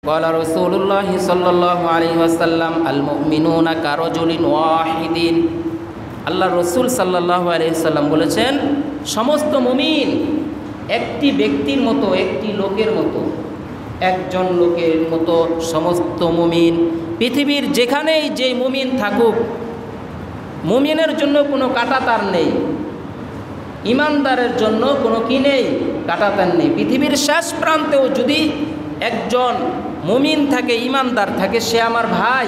قال رسول الله صلى الله عليه وسلم المؤمنون كرجل واحد আল্লাহ রসুল সাল্লাল্লাহু আলাইহি ওয়াসাল্লাম বলেছেন সমস্ত মুমিন একটি ব্যক্তির মতো, একটি লোকের মতো, একজন লোকের মতো সমস্ত মুমিন। পৃথিবীর যেখানেই যে মুমিন থাকুক, মুমিনের জন্য কোনো কাঁটাতার নেই, ইমানদারের জন্য কোনো কি নেই, কাঁটাতার নেই। পৃথিবীর শেষ প্রান্তেও যদি একজন মুমিন থাকে, ইমানদার থাকে, সে আমার ভাই।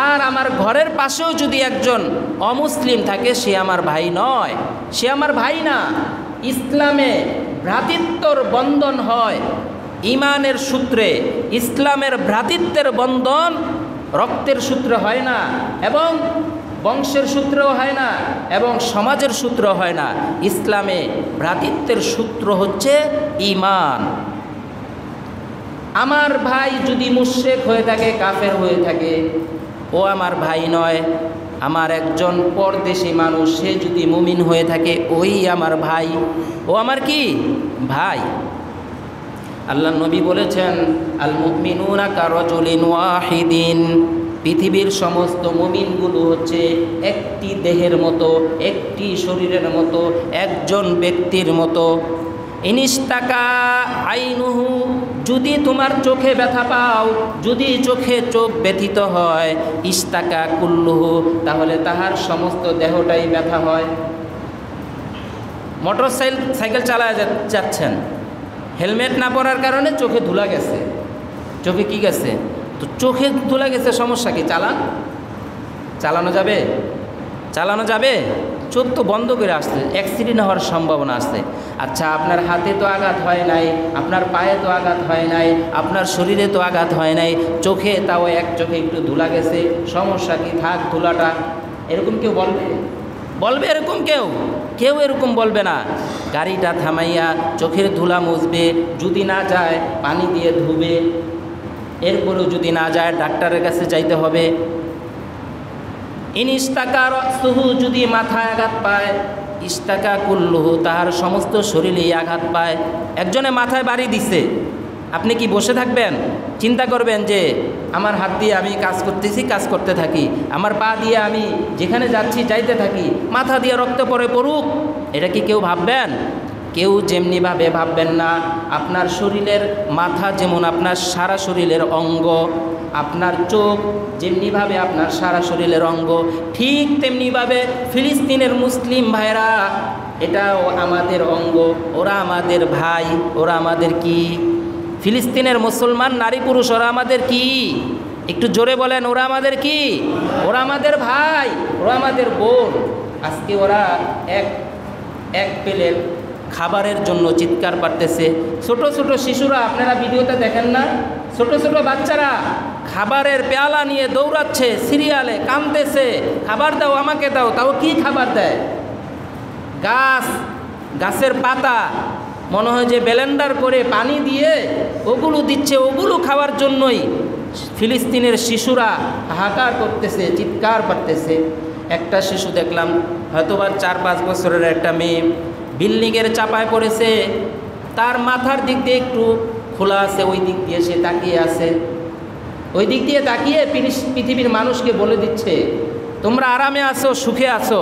আর আমার ঘরের পাশেও যদি একজন অমুসলিম থাকে, সে আমার ভাই নয়, সে আমার ভাই না। ইসলামে ভ্রাতৃত্বর বন্ধন হয় ইমানের সূত্রে। ইসলামের ভ্রাতৃত্বের বন্ধন রক্তের সূত্রে হয় না, এবং বংশের সূত্রেও হয় না, এবং সমাজের সূত্র হয় না। ইসলামে ভ্রাতৃত্বের সূত্র হচ্ছে ঈমান। আমার ভাই যদি মুশরিক হয়ে থাকে, কাফের হয়ে থাকে, ও আমার ভাই নয়। আমার একজন পরদেশী মানুষ, সে যদি মুমিন হয়ে থাকে, ওই আমার ভাই, ও আমার কি ভাই। আল্লাহ নবী বলেছেন আল মুমিনুনা কারাজুলিন ওয়াহিদিন, পৃথিবীর সমস্ত মুমিনগুলো হচ্ছে একটি দেহের মতো, একটি শরীরের মতো, একজন ব্যক্তির মতো। ইনিস্তাকা আইনুহু, যদি তোমার চোখে ব্যথা পাও, যদি চোখ ব্যথিত হয়, ইস্তাকা কুল্লুহু, তাহলে তাহার সমস্ত দেহটাই ব্যথা হয়। মোটর সাইকেল চালায় যাচ্ছেন, হেলমেট না পরার কারণে চোখে ধুলা গেছে, চোখে কি গেছে, তো চোখে ধুলা গেছে, সমস্যা কি? চালানো যাবে? চালানো যাবে? চোখ তো বন্ধ করে আসছে, অ্যাক্সিডেন্ট হওয়ার সম্ভাবনা আছে। আচ্ছা, আপনার হাতে তো আঘাত হয় নাই, আপনার পায়ে তো আঘাত হয় নাই, আপনার শরীরে তো আঘাত হয় নাই, চোখে তাও এক চোখে একটু ধুলা গেছে, সমস্যা কি? থাক ধুলাটা। এরকম কেউ বলবে এরকম কেউ এরকম বলবে না। গাড়িটা থামাইয়া চোখের ধুলা মুছবে, যদি না যায় পানি দিয়ে ধুবে, এরপরেও যদি না যায় ডাক্তারের কাছে যাইতে হবে। ইনিস্তাকা রসুহু, যদি মাথায় আঘাত পায়, ইস্তাকা কুল্লুহু, তাহার সমস্ত শরীরেই আঘাত পায়। একজনে মাথায় বাড়ি দিছে, আপনি কি বসে থাকবেন? চিন্তা করবেন যে আমার হাত দিয়ে আমি কাজ করতেছি, কাজ করতে থাকি, আমার পা দিয়ে আমি যেখানে যাচ্ছি যাইতে থাকি, মাথা দিয়ে রক্ত পড়ুক, এটা কি কেউ ভাববেন? কেউ যেমনিভাবে ভাববেন না। আপনার শরীরের মাথা যেমন আপনার সারা শরীরের অঙ্গ, আপনার চোখ যেমনিভাবে আপনার সারা শরীরের অঙ্গ, ঠিক তেমনিভাবে ফিলিস্তিনের মুসলিম ভাইরা, এটাও আমাদের অঙ্গ, ওরা আমাদের ভাই, ওরা আমাদের কি? ফিলিস্তিনের মুসলমান নারী পুরুষ, ওরা আমাদের কি? একটু জোরে বলেন, ওরা আমাদের কি? ওরা আমাদের ভাই, ওরা আমাদের বোন। আজকে ওরা এক প্লেট খাবারের জন্য চিৎকার পারতেছে। ছোট ছোট শিশুরা, আপনারা ভিডিওতে দেখেন না, ছোট ছোট বাচ্চারা খাবারের পেয়ালা নিয়ে দৌড়াচ্ছে, সিরিয়ালে কাঁদতেছে, খাবার দাও, আমাকে দাও। তাও কি খাবার দেয়? গাছের পাতা, মনে হয় যে ব্লেন্ডার করে পানি দিয়ে ওগুলো দিচ্ছে, ওগুলো খাওয়ার জন্যই ফিলিস্তিনের শিশুরা হাহাকার করতেছে, চিৎকার পারতেছে। একটা শিশু দেখলাম, হয়তোবা 4-5 বছরের একটা মেয়ে, বিল্ডিংয়ের চাপায় পড়েছে, তার মাথার দিক দিয়ে একটু খোলা আছে, ওই দিক দিয়ে সে তাকিয়ে আছে। ওই দিক দিয়ে তাকিয়ে পৃথিবীর মানুষকে বলে দিচ্ছে, তোমরা আরামে আছো, সুখে আছো,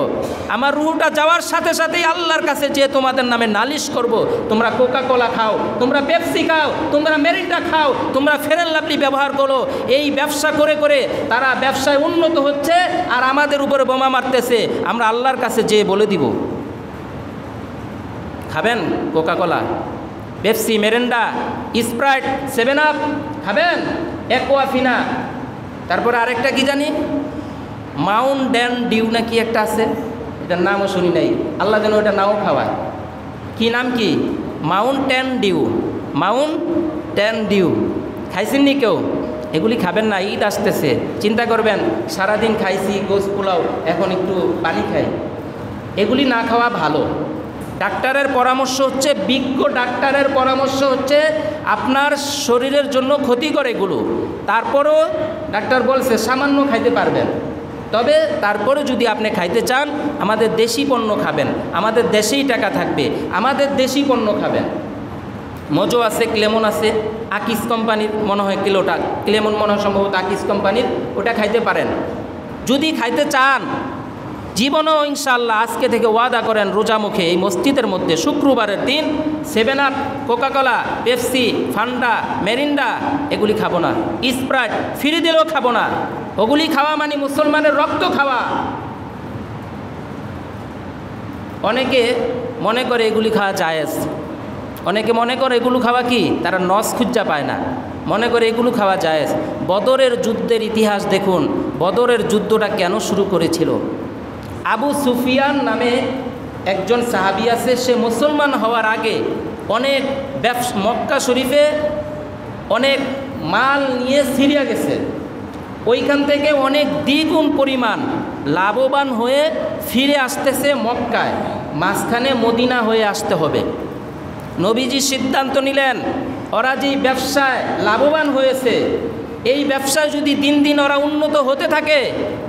আমার রুহটা যাওয়ার সাথে সাথেই আল্লাহর কাছে যে তোমাদের নামে নালিশ করব। তোমরা কোকা কোলা খাও, তোমরা পেপসি খাও, তোমরা মেরিন্ডা খাও, তোমরা ফেয়ার এন্ড লাভলি ব্যবহার করো। এই ব্যবসা করে করে তারা ব্যবসায় উন্নত হচ্ছে, আর আমাদের উপরে বোমা মারতেছে। আমরা আল্লাহর কাছে যেয়ে বলে দিব, খাবেন Coca Cola, Pepsi, Mirinda, Sprite, 7 Up খাবেন, অ্যাকোয়াফিনা, তারপরে আরেকটা কি জানি, মাউন্টেন ডিউ না কি একটা আছে, এটার নামও শুনি নাই, আল্লাহ যেন ওটা নাও খাওয়ায়। কি নাম? কি? Mountain Dew. খাইছেন নি কেউ? এগুলি খাবেন না, ঈদ আসতেছে, চিন্তা করবেন সারাদিন খাইছি গোশ পোলাও, এখন একটু পানি খাই। এগুলি না খাওয়া ভালো। ডাক্তারের পরামর্শ হচ্ছে, বিজ্ঞ ডাক্তারের পরামর্শ হচ্ছে আপনার শরীরের জন্য ক্ষতিকর এগুলো। তারপরও ডাক্তার বলছে সামান্য খাইতে পারবেন, তবে তারপরে যদি আপনি খাইতে চান, আমাদের দেশি পণ্য খাবেন, আমাদের দেশেই টাকা থাকবে, আমাদের দেশি পণ্য খাবেন। মজো আছে, ক্লেমন আছে, আকিস কোম্পানির মনে হয় কিলোটা, ক্লেমন মনে হয় সম্ভবত আকিস কোম্পানির, ওটা খাইতে পারেন। যদি খাইতে চান জীবনেও ইনশাআল্লাহ আজকে থেকে ওয়াদা করেন রোজা মুখে এই মসজিদের মধ্যে শুক্রবারের দিন 7 আপ, কোকাকোলা, পেপসি, ফান্ডা, মেরিন্ডা এগুলি খাবো না। স্প্রাইট ফ্রি দিলেও খাবো না। ওগুলি খাওয়া মানে মুসলমানের রক্ত খাওয়া। অনেকে মনে করে এগুলি খাওয়া জায়েজ, অনেকে মনে করে এগুলো খাওয়া কি, তারা নস খুঁজা পায় না, মনে করে এগুলো খাওয়া জায়েজ। বদরের যুদ্ধের ইতিহাস দেখুন, বদরের যুদ্ধটা কেন শুরু করেছিল। আবু সুফিয়ান নামে একজন সাহাবী আছে, সে মুসলমান হওয়ার আগে অনেক মক্কা শরীফে অনেক মাল নিয়ে সিরিয়া গেছে, ওইখান থেকে অনেক দ্বিগুণ পরিমাণ লাভবান হয়ে ফিরে আসতেছে মক্কায়, মাঝখানে মদিনা হয়ে আসতে হবে। নবীজি সিদ্ধান্ত নিলেন ওরা যেই ব্যবসায় লাভবান হয়েছে, এই ব্যবসায় যদি দিন দিন ওরা উন্নত হতে থাকে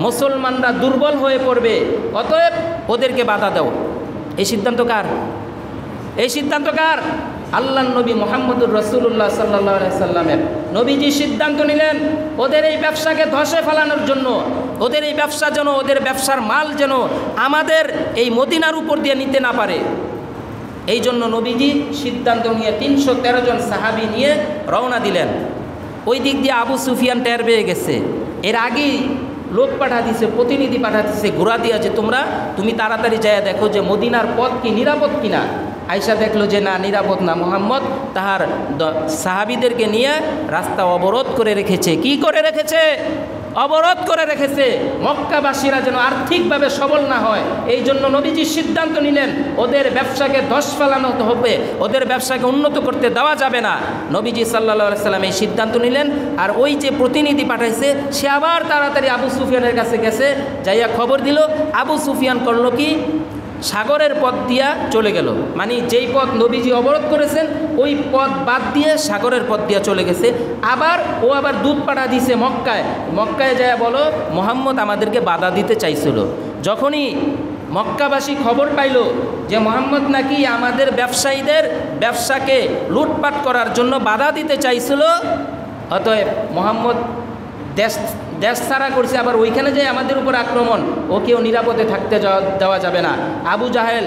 মুসলমানরা দুর্বল হয়ে পড়বে, অতএব ওদেরকে বাধা দাও। এই সিদ্ধান্ত কার? এই সিদ্ধান্ত কার? আল্লাহ নবী মুহাম্মদুর রাসূলুল্লাহ সাল্লাল্লাহু আলাইহি সাল্লামের। নবীজি সিদ্ধান্ত নিলেন ওদের এই ব্যবসাকে ধসে ফেলানোর জন্য, ওদের এই ব্যবসা যেন, ওদের ব্যবসার মাল যেন আমাদের এই মদিনার উপর দিয়ে নিতে না পারে। এই জন্য নবীজি সিদ্ধান্ত নিয়ে 313 জন সাহাবী নিয়ে রওনা দিলেন। ওই দিক দিয়ে আবু সুফিয়ান টের পেয়ে গেছে, এর আগেই লোক পাঠা দিছে, প্রতিনিধি পাঠা দিছে ঘোরা দিয়া, যে তুমি তাড়াতাড়ি যায় দেখো যে মদিনার পথ কি নিরাপদ কিনা। আয়েশা দেখলো যে না, নিরাপদ না। মুহাম্মদ তাহার সাহাবীদেরকে নিয়ে রাস্তা অবরোধ করে রেখেছে। কি করে রেখেছে? অবরোধ করে রেখেছে, মক্কাবাসীরা যেন আর্থিকভাবে সবল না হয়। এই জন্য নবীজি সিদ্ধান্ত নিলেন ওদের ব্যবসাকে ধস ফেলানো হবে, ওদের ব্যবসাকে উন্নত করতে দেওয়া যাবে না। নবীজি সাল্লাল্লাহু আলাইহি সাল্লাম এই সিদ্ধান্ত নিলেন। আর ওই যে প্রতিনিধি পাঠাইছে সে আবার তাড়াতাড়ি আবু সুফিয়ানের কাছে গেছে, যাইয়া খবর দিল। আবু সুফিয়ান করলো কি, সাগরের পথ দিয়া চলে গেল, মানে যেই পথ নবীজি অবরোধ করেছেন ওই পথ বাদ দিয়ে সাগরের পথ দিয়া চলে গেছে। আবার দুধ পাঠা দিছে মক্কায়। মক্কায় যায় বলো মুহাম্মদ আমাদেরকে বাধা দিতে চাইছিল। যখনই মক্কাবাসী খবর পাইল যে মুহাম্মদ নাকি আমাদের ব্যবসায়ীদের ব্যবসাকে লুটপাট করার জন্য বাধা দিতে চাইছিল, অতএব মুহাম্মদ দেশ ছাড়া করছে, আবার ওইখানে যে আমাদের উপর আক্রমণ, ওকেও নিরাপদে থাকতে দেওয়া যাবে না। আবু জাহেল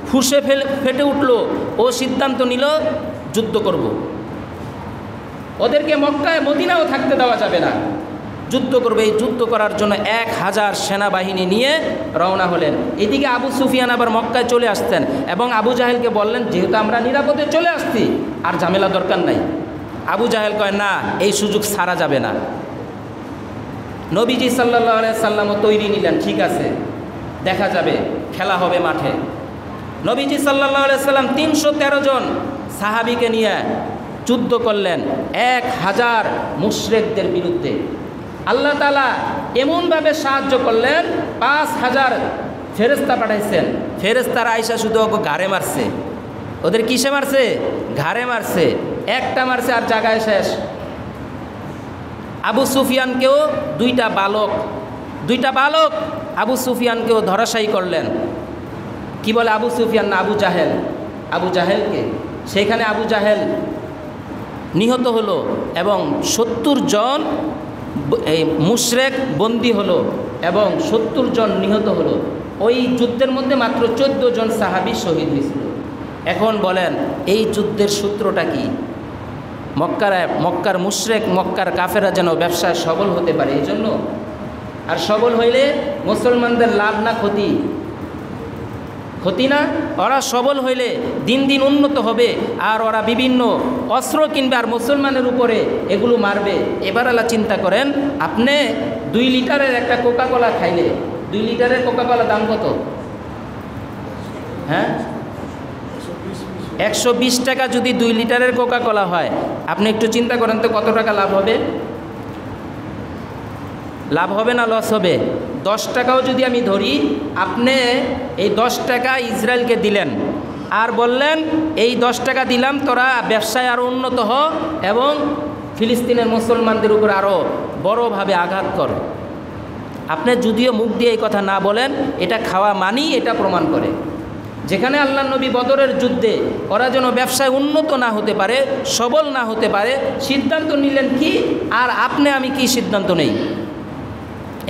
ফুঁসে ফেটে উঠল, ও সিদ্ধান্ত নিল যুদ্ধ করব, ওদেরকে মক্কায় মদিনাও থাকতে দেওয়া যাবে না, যুদ্ধ করবে। এই যুদ্ধ করার জন্য 1000 সেনাবাহিনী নিয়ে রওনা হলেন। এদিকে আবু সুফিয়ান আবার মক্কায় চলে আসতেন এবং আবু জাহেলকে বললেন যেহেতু আমরা নিরাপদে চলে আসছি আর ঝামেলা দরকার নাই। আবু জাহেল কয় না, এই সুযোগ ছাড়া যাবে না। নবীজি সাল্লাল্লাহু আলাইহি সাল্লামও তৈরি নিলেন, ঠিক আছে দেখা যাবে, খেলা হবে মাঠে। নবীজি সাল্লাল্লাহু আলাইহি সাল্লাম 313 জন সাহাবীকে নিয়ে যুদ্ধ করলেন 1000 মুশরিকদের বিরুদ্ধে। আল্লাহ তাআলা এমনভাবে সাহায্য করলেন, 5000 ফেরেশতা পাঠাইছেন। ফেরেশতারা আইসা শুধু ওকে ঘাড়ে মারছে। ওদের কিসে মারছে? ঘাড়ে মারছে। একটা মারছে আর জায়গায় শেষ। আবু সুফিয়ানকেও দুইটা বালক আবু সুফিয়ানকেও ধরাশায়ী করলেন। কি বলে আবু সুফিয়ান না আবু জাহেলকে। সেখানে আবু জাহেল নিহত হলো এবং 70 জন এই মুশরিক বন্দী হলো এবং 70 জন নিহত হলো। ওই যুদ্ধের মধ্যে মাত্র 14 জন সাহাবী শহীদ হয়েছিল। এখন বলেন এই যুদ্ধের সূত্রটা কি? মক্কার মুশরিক, মক্কার কাফেরা যেন ব্যবসায় সবল হতে পারে এই জন্য। আর সবল হইলে মুসলমানদের লাভ না ক্ষতি? ক্ষতি না? ওরা সবল হইলে দিন দিন উন্নত হবে আর ওরা বিভিন্ন অস্ত্র কিনবে আর মুসলমানের উপরে এগুলো মারবে। এবার আল্লাহ চিন্তা করেন, আপনি 2 লিটারের একটা কোকাকোলা খাইলে, 2 লিটারের কোকাকোলা দাম কত? হ্যাঁ, 120 টাকা যদি 2 লিটারের কোকাকোলা হয়, আপনি একটু চিন্তা করেন তো কত টাকা লাভ হবে? লাভ হবে না লস হবে? 10 টাকাও যদি আমি ধরি, আপনি এই 10 টাকা ইসরায়েলকে দিলেন আর বললেন এই 10 টাকা দিলাম, তোরা ব্যবসায় আরও উন্নত হ এবং ফিলিস্তিনের মুসলমানদের উপর আরও বড়ভাবে আঘাত কর। আপনি যদিও মুখ দিয়ে এই কথা না বলেন, এটা খাওয়া মানেই এটা প্রমাণ করে। যেখানে আল্লাহ নবী বদরের যুদ্ধে ওরা যেন ব্যবসায় উন্নত না হতে পারে, সবল না হতে পারে, সিদ্ধান্ত নিলেন কি, আর আপনি আমি কি সিদ্ধান্ত নেই।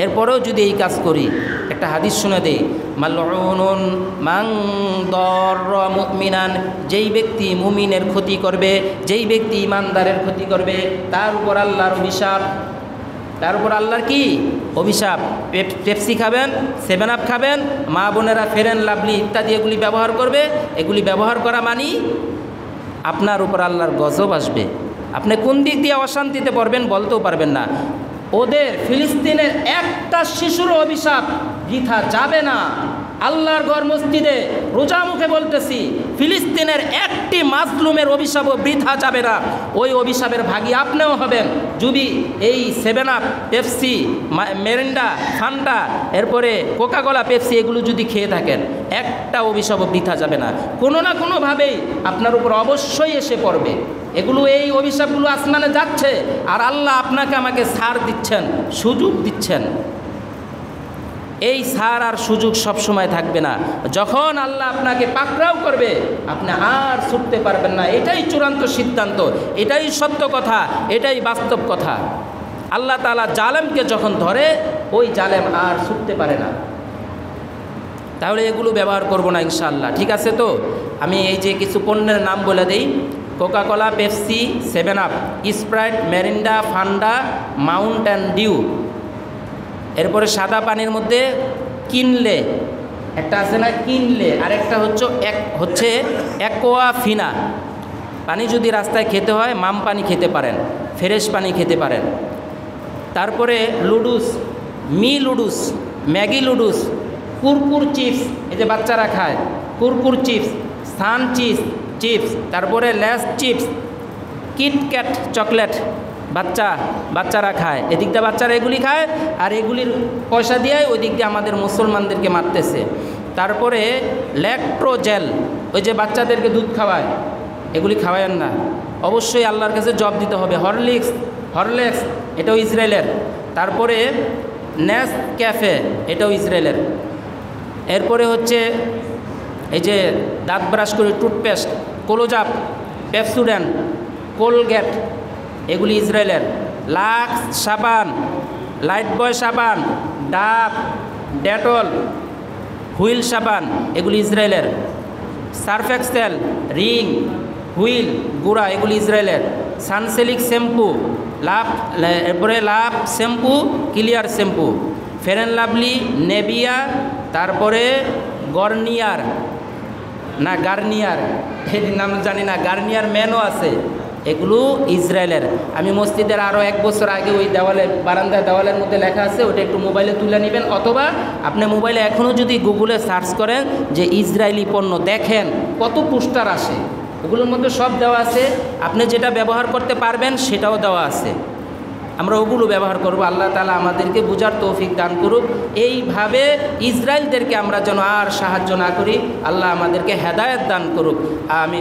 এরপরেও যদি এই কাজ করি, একটা হাদিস শুনে দেই, মালউনুন মান দাররা মুমিনান, যেই ব্যক্তি মুমিনের ক্ষতি করবে, যেই ব্যক্তি ইমানদারের ক্ষতি করবে, তার উপর আল্লাহর অভিশাপ। তার উপর আল্লাহর কি অভিশাপ। পেপসি খাবেন, 7 আপ খাবেন, মা বোনেরা ফেরেন লাভলি ইত্যাদি এগুলি ব্যবহার করবে, এগুলি ব্যবহার করা মানি আপনার উপর আল্লাহর গজব আসবে। আপনি কোন দিক দিয়ে অশান্তিতে পড়বেন বলতেও পারবেন না। ওদের ফিলিস্তিনের একটা শিশুর অভিশাপ বৃথা যাবে না। আল্লাহর ঘর মসজিদে রোজা মুখে বলতেছি, ফিলিস্তিনের একটি মাজলুমের অভিশাপও বৃথা যাবে না। ওই অভিশাপের ভাগী আপনিও হবেন যদি এই 7 আপ, পেপসি, মেরিন্ডা, ফান্টা, এরপরে কোকাকোলা, পেপসি এগুলো যদি খেয়ে থাকেন, একটা অভিশাপও বৃথা যাবে না। কোনো না কোনোভাবেই আপনার উপর অবশ্যই এসে পড়বে। এগুলো, এই অভিশাপগুলো আসমানে যাচ্ছে, আর আল্লাহ আপনাকে আমাকে ছাড় দিচ্ছেন, সুযোগ দিচ্ছেন। এই ছাড় আর সুযোগ সব সময় থাকবে না। যখন আল্লাহ আপনাকে পাকড়াও করবে, আপনি আর ছুটতে পারবেন না। এটাই চূড়ান্ত সিদ্ধান্ত, এটাই সত্য কথা, এটাই বাস্তব কথা। আল্লাহ তাআলা জালেমকে যখন ধরে, ওই জালেম আর ছুটতে পারে না। তাহলে এগুলো ব্যবহার করব না ইনশাআল্লাহ, ঠিক আছে তো? আমি এই যে কিছু পণ্যের নাম বলে দিই: Coca Cola, Pepsi, 7 up, Sprite, Mirinda, Fanta, Mountain Dew. এরপরে সাদা পানির মধ্যে কিনলে, একটা আছে না কিনলে, আর একটা হচ্ছে অ্যাকোয়াফিনা। পানি যদি রাস্তায় খেতে হয়, মাম পানি খেতে পারেন, ফ্রেশ পানি খেতে পারেন। তারপরে লুডুস, লুডুস, ম্যাগি লুডুস, কুরকুর চিপস, এই যে বাচ্চারা খায়, কুরকুর চিপস, সান চিপস, তারপরে লেস চিপস, কিটক্যাট চকলেট, বাচ্চারা খায়। এদিক দিয়ে বাচ্চারা এগুলি খায়, আর এগুলির পয়সা দিয়ে ওই দিক দিয়ে আমাদের মুসলমানদেরকে মারতেছে। তারপরে ল্যাক্টোজেল, ওই যে বাচ্চাদেরকে দুধ খাওয়ায়, এগুলি খাওয়ায়েন না, অবশ্যই আল্লাহর কাছে জবাব দিতে হবে। হরলিক্স, এটাও ইসরায়েলের। তারপরে নেসক্যাফে, এটাও ইসরায়েলের। এরপরে হচ্ছে এই যে দাঁত ব্রাশ করি, টুথপেস্ট, ক্লোজআপ, পেপসোডেন্ট, কোলগেট, এগুলি ইসরায়েলের। লাক্স সাবান, লাইফবয় সাবান, ডাব, ডেটল, হুইল সাবান, এগুলি ইসরায়েলের। সার্ফ এক্সেল, রিং, হুইল, গুঁড়া, এগুলি ইসরায়েলের। সানসিল্ক শ্যাম্পু, এরপরে love shampoo, clear shampoo, fair and lovely, Nivea, তারপরে গার্নিয়ার, এই নাম জানি না, গার্নিয়ার ম্যানও আছে, এগুলো ইসরায়েলের। আমি মসজিদের আরও 1 বছর আগে ওই বারান্দার দেওয়ালের মধ্যে লেখা আছে, ওটা একটু মোবাইলে তুলে নেবেন, অথবা আপনি মোবাইলে এখনও যদি গুগলে সার্চ করেন যে ইসরায়েলি পণ্য, দেখেন কত পোস্টার আসে, ওগুলোর মধ্যে সব দেওয়া আছে। আপনি যেটা ব্যবহার করতে পারবেন সেটাও দেওয়া আছে। আমরা ওগুলো ব্যবহার করব। আল্লাহ তাআলা আমাদেরকে বুঝার তৌফিক দান করুক। এইভাবে ইসরায়েলদেরকে আমরা যেন আর সাহায্য না করি, আল্লাহ আমাদেরকে হেদায়েত দান করুক। আমিন।